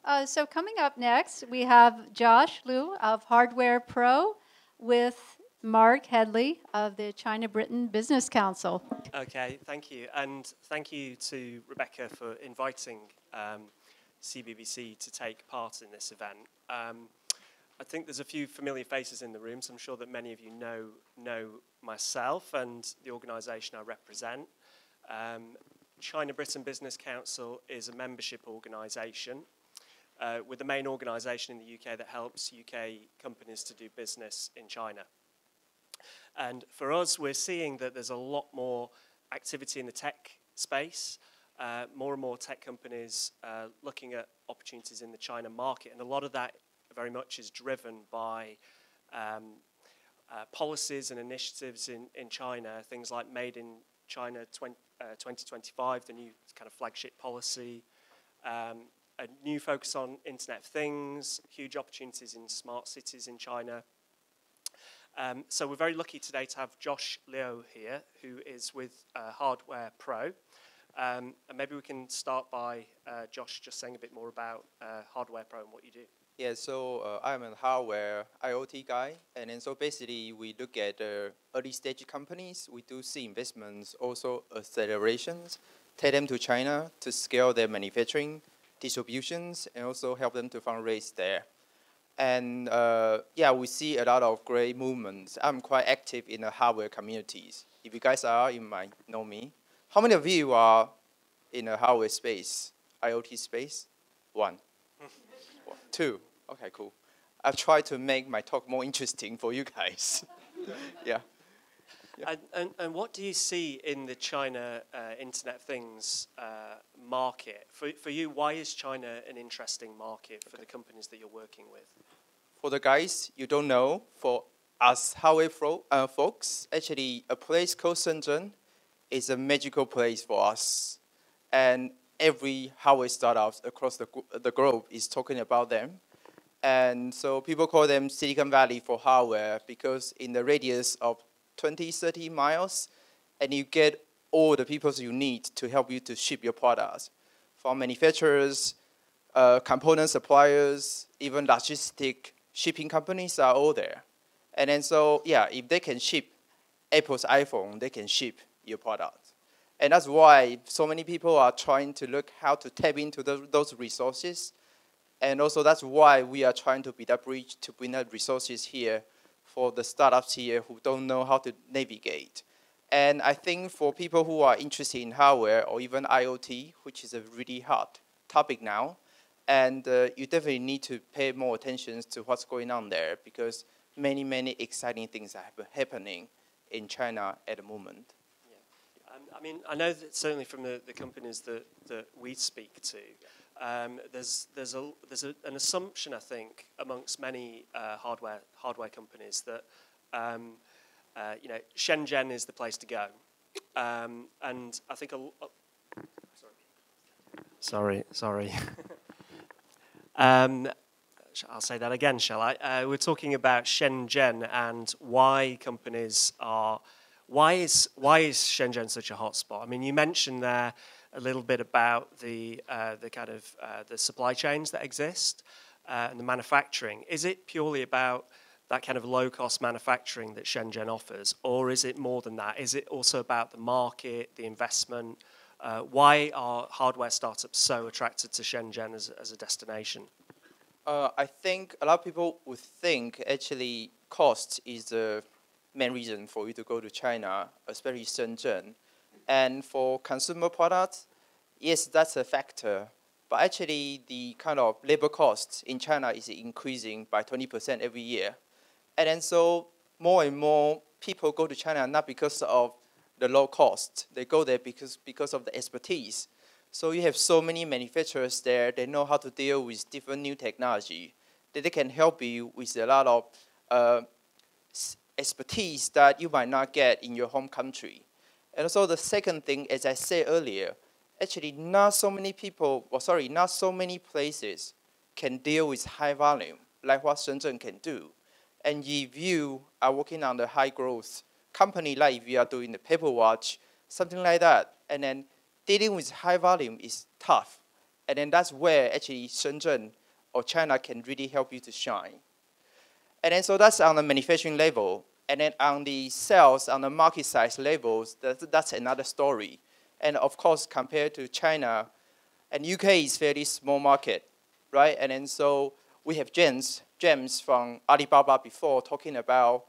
So coming up next, we have Josh Liu of HardwarePro with Mark Hedley of the China-Britain Business Council. Okay, thank you. And thank you to Rebecca for inviting CBBC to take part in this event. I think there's a few familiar faces in the room, so I'm sure that many of you know myself and the organisation I represent. China-Britain Business Council is a membership organisation. We're the main organisation in the UK that helps UK companies to do business in China. And for us, we're seeing that there's a lot more activity in the tech space, more and more tech companies looking at opportunities in the China market. And a lot of that very much is driven by policies and initiatives in China, things like Made in China 2025, the new kind of flagship policy, a new focus on Internet of Things, huge opportunities in smart cities in China. So we're very lucky today to have Josh Liu here, who is with HardwarePro. And maybe we can start by Josh just saying a bit more about HardwarePro and what you do. Yeah, so I'm a hardware IoT guy, and then so basically we look at early stage companies. We do see investments, also accelerations, take them to China to scale their manufacturing, distributions, and also help them to fundraise there. And yeah, we see a lot of great movements. I'm quite active in the hardware communities. If you guys are, you might know me. How many of you are in the hardware space, IoT space? One. Two. Okay, cool. I've tried to make my talk more interesting for you guys. Yeah. And what do you see in the China Internet of Things market? For you, why is China an interesting market for the companies that you're working with? For the guys you don't know, for us hardware folks, actually a place called Shenzhen is a magical place for us. And every hardware startup across the globe is talking about them. And so people call them Silicon Valley for hardware because in the radius of 20, 30 miles, and you get all the people you need to help you to ship your products. From manufacturers, component suppliers, even logistic shipping companies are all there. And then so, yeah, if they can ship Apple's iPhone, they can ship your product. And that's why so many people are trying to look how to tap into those resources. And also that's why we are trying to build a bridge to bring up resources here for the startups here who don't know how to navigate. And I think for people who are interested in hardware or even IoT, which is a really hot topic now, and you definitely need to pay more attention to what's going on there because many, many exciting things are happening in China at the moment. I mean, I know that certainly from the companies that we speak to, there's an assumption, I think, amongst many hardware companies that Shenzhen is the place to go, and I think sorry. I'll say that again, shall I? We're talking about Shenzhen and why companies are. Why is Shenzhen such a hotspot? I mean, you mentioned there a little bit about the kind of the supply chains that exist and the manufacturing. Is it purely about that kind of low-cost manufacturing that Shenzhen offers, or is it more than that? Is it also about the market, the investment? Why are hardware startups so attracted to Shenzhen as a destination? I think a lot of people would think actually cost is the main reason for you to go to China, especially Shenzhen. And for consumer products, yes, that's a factor. But actually, the kind of labor cost in China is increasing by 20% every year. And then so more and more people go to China not because of the low cost. They go there because of the expertise. So you have so many manufacturers there. They know how to deal with different new technology. They can help you with a lot of expertise that you might not get in your home country. And also the second thing, as I said earlier, actually not so many places can deal with high volume like what Shenzhen can do. And if you are working on the high growth company, like if you are doing the paper watch, something like that, and then dealing with high volume is tough. And then that's where actually Shenzhen or China can really help you to shine. And then so that's on the manufacturing level. And then on the sales, on the market size levels, that's another story. And of course, compared to China, and UK is fairly small market, right? And then so we have James from Alibaba before talking about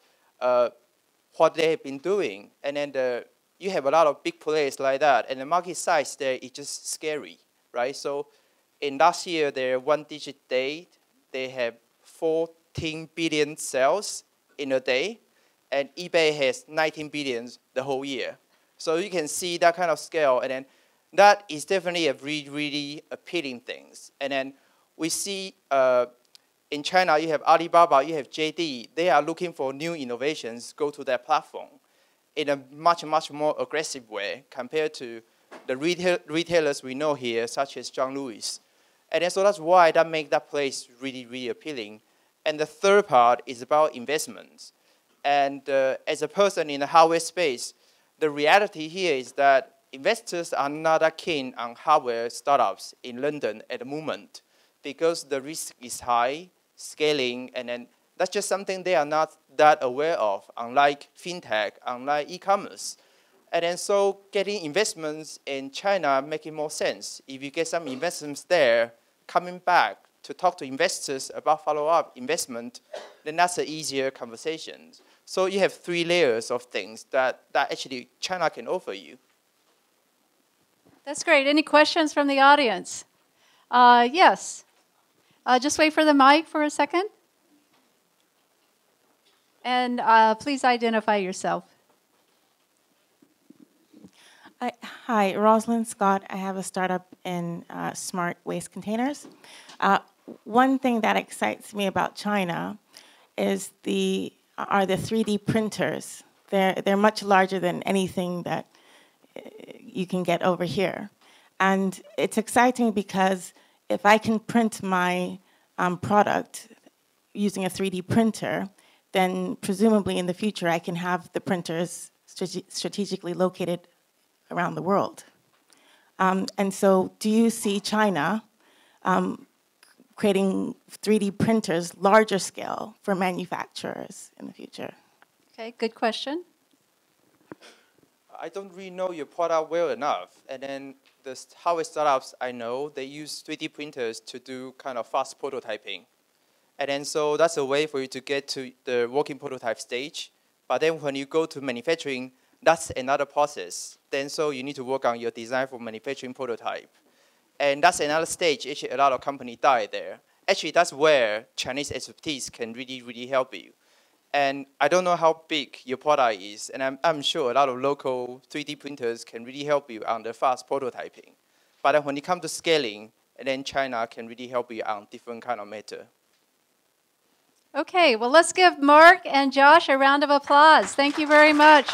what they have been doing. And then you have a lot of big players like that. And the market size there is just scary, right? So in last year, their one-digit day, they have 14 billion sales in a day. And eBay has 19 billion the whole year. So you can see that kind of scale. And then that is definitely a really, really appealing thing. And then we see in China, you have Alibaba, you have JD. They are looking for new innovations, go to their platform in a much, much more aggressive way compared to the retailers we know here, such as John Lewis. And then, so that's why that makes that place really, really appealing. And the third part is about investments. And as a person in the hardware space, the reality here is that investors are not that keen on hardware startups in London at the moment because the risk is high, scaling, and then that's just something they are not that aware of, unlike fintech, unlike e-commerce. And then so getting investments in China making more sense. If you get some investments there, coming back to talk to investors about follow-up investment, then that's an easier conversation. So you have 3 layers of things that actually China can offer you. That's great. Any questions from the audience? Yes. Just wait for the mic for a second. And please identify yourself. Hi, Rosalind Scott. I have a startup in smart waste containers. One thing that excites me about China is the 3D printers. They're much larger than anything that you can get over here. And it's exciting because if I can print my product using a 3D printer, then presumably in the future I can have the printers strategically located around the world. And so do you see China creating 3D printers larger scale for manufacturers in the future? Okay, good question. I don't really know your product well enough. And then the hardware startups I know, they use 3D printers to do kind of fast prototyping. And then so that's a way for you to get to the working prototype stage. But then when you go to manufacturing, that's another process. Then so you need to work on your design for manufacturing prototype. And that's another stage. Actually, a lot of companies die there. Actually, that's where Chinese expertise can really, really help you. And I don't know how big your product is, and I'm sure a lot of local 3D printers can really help you on the fast prototyping. But when it comes to scaling, and then China can really help you on different kind of matter. Okay, well, let's give Mark and Josh a round of applause. Thank you very much.